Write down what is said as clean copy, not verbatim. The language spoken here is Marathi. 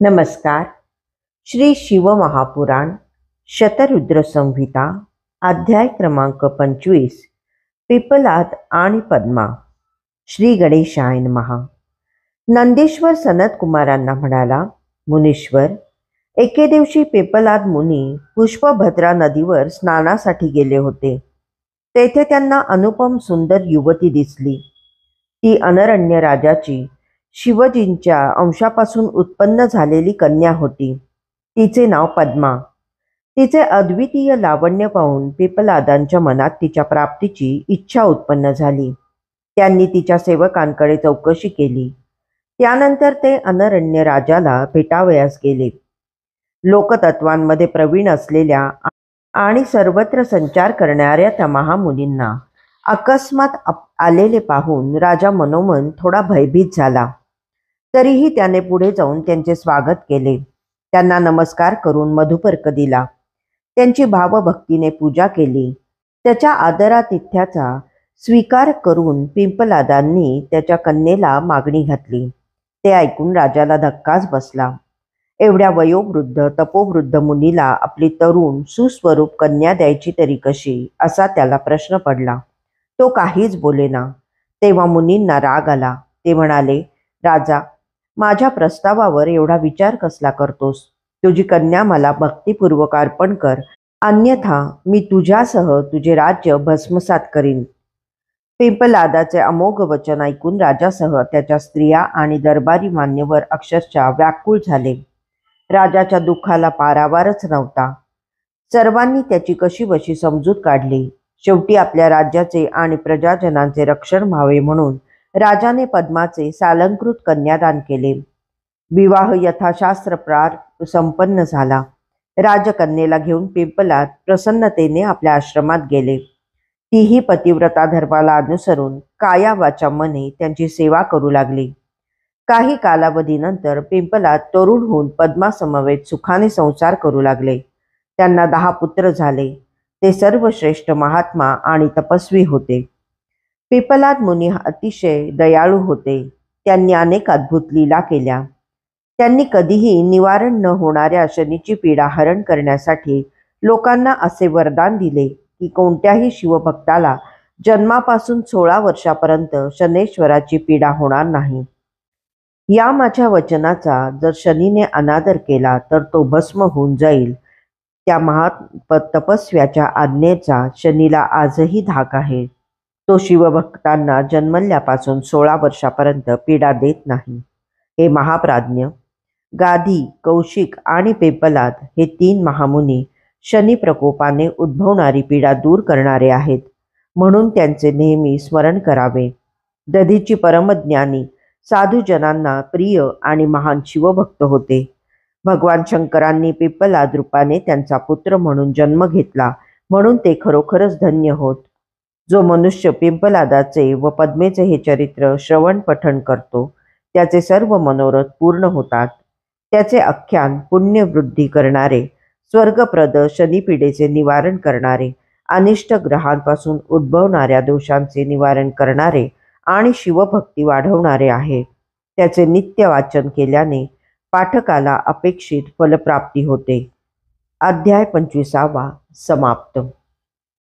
नमस्कार. श्री शिवमहापुराण शतरुद्र संहिता अध्याय क्रमांक 25 पिपलाद आणि पद्मा. श्री गणेशाय नमः. नंदीश्वर सनत कुमारांना म्हणाला, मुनीश्वर, एके दिवशी पिपलाद मुनी पुष्पभद्रा नदीवर स्नानासाठी गेले होते. तेथे त्यांना अनुपम सुंदर युवती दिसली. ती अनरण्य राजाची शिवजींच्या अंशापासून उत्पन्न झालेली कन्या होती. तिचे नाव पद्मा. तिचे अद्वितीय लावण्य पाहून पिपलादांच्या मनात तिच्या प्राप्तीची इच्छा उत्पन्न झाली. त्यांनी तिच्या सेवकांकडे चौकशी केली. त्यानंतर ते अनरण्य राजाला भेटावयास गेले. लोकतत्वांमध्ये प्रवीण असलेल्या आणि सर्वत्र संचार करणाऱ्या त्या महामुनींना अकस्मात आलेले पाहून राजा मनोमन थोडा भयभीत झाला. तरीही त्याने पुढे जाऊन त्यांचे स्वागत केले. त्यांना नमस्कार करून मधुपर्क दिला. त्यांची भावभक्तीने पूजा केली. त्याच्या आदरातिथ्याचा स्वीकार करून पिंपलादांनी त्याच्या कन्येला मागणी घातली. ते ऐकून राजाला धक्काच बसला. एवढ्या वयोवृद्ध तपोवृद्ध मुनीला आपली तरुण सुस्वरूप कन्या द्यायची तरी कशी, असा त्याला प्रश्न पडला. तो काहीच बोलेना. तेव्हा मुनींना राग आला. ते म्हणाले, राजा, माझ्या प्रस्तावावर एवढा विचार कसला करतोस? तुझी कन्या मला भक्तिपूर्वक अर्पण कर, अन्यथा मी तुझ्यासह तुझे राज्य भस्मसात करीन. पिंपलादाचे अमोघ वचन ऐकून राजासह त्याच्या स्त्रिया आणि दरबारी मान्यवर अक्षरशः व्याकुळ झाले. राजाच्या दुःखाला पारावारच नव्हता. सर्वांनी त्याची कशीबशी समजूत काढली. शेवटी आपल्या राज्याचे आणि प्रजाजनांचे रक्षण व्हावे म्हणून राजाने पद्माचे सालंकृत कन्यादान केले. विवाह यथाशास्त्रप्रार संपन्न झाला. राजकन्येला घेऊन पिंपलाद प्रसन्नतेने आपल्या आश्रमात गेले. तीही पतिव्रता धर्माला अनुसरून काया वाचा मने त्यांची सेवा करू लागली. काही कालावधीनंतर पिंपलाद तरुण होऊन पद्मासमवेत सुखाने संसार करू लागले. त्यांना 10 पुत्र झाले. ते सर्व श्रेष्ठ महात्मा आणि तपस्वी होते. पिपलाद मुनी अतिशय दयाळू होते. त्यांनी अनेक अद्भुत लीला केल्या. त्यांनी कधीही निवारण न होणाऱ्या शनीची पीडा हरण करण्यासाठी लोकांना असे वरदान दिले की कोणत्याही शिवभक्ताला जन्मापासून 16 वर्षापर्यंत शनेश्वराची पीडा होणार नाही. या माझ्या वचनाचा जर शनीने अनादर केला तर तो भस्म होऊन जाईल. त्या तपस्व्याच्या आज्ञेचा शनीला आजही धाक आहे. तो शिवभक्तांना जन्मल्यापासून 16 वर्षापर्यंत पीडा देत नाही. हे महाप्राज्ञ, गादी, कौशिक आणि पिपलाद हे 3 महामुनी शनी प्रकोपाने उद्भवणारी पीडा दूर करणारे आहेत, म्हणून त्यांचे नेहमी स्मरण करावे. दधीची परमज्ञानी साधूजनांना प्रिय आणि महान शिवभक्त होते. भगवान शंकरांनी पिपलाद रूपाने त्यांचा पुत्र म्हणून जन्म घेतला, म्हणून ते खरोखरच धन्य होत. जो मनुष्य पिंपलादाचे व पद्मेचे हे चरित्र श्रवण पठण करतो, त्याचे सर्व मनोरथ पूर्ण होतात. त्याचे आख्यान पुण्यवृद्धी करणारे, स्वर्गप्रद शनिपीडेचे निवारण करणारे, अनिष्ट ग्रहांपासून उद्भवणाऱ्या दोषांचे निवारण करणारे आणि शिवभक्ती वाढवणारे आहे. त्याचे नित्य वाचन केल्याने पाठकाला अपेक्षित फलप्राप्ती होते. अध्याय 25 समाप्त.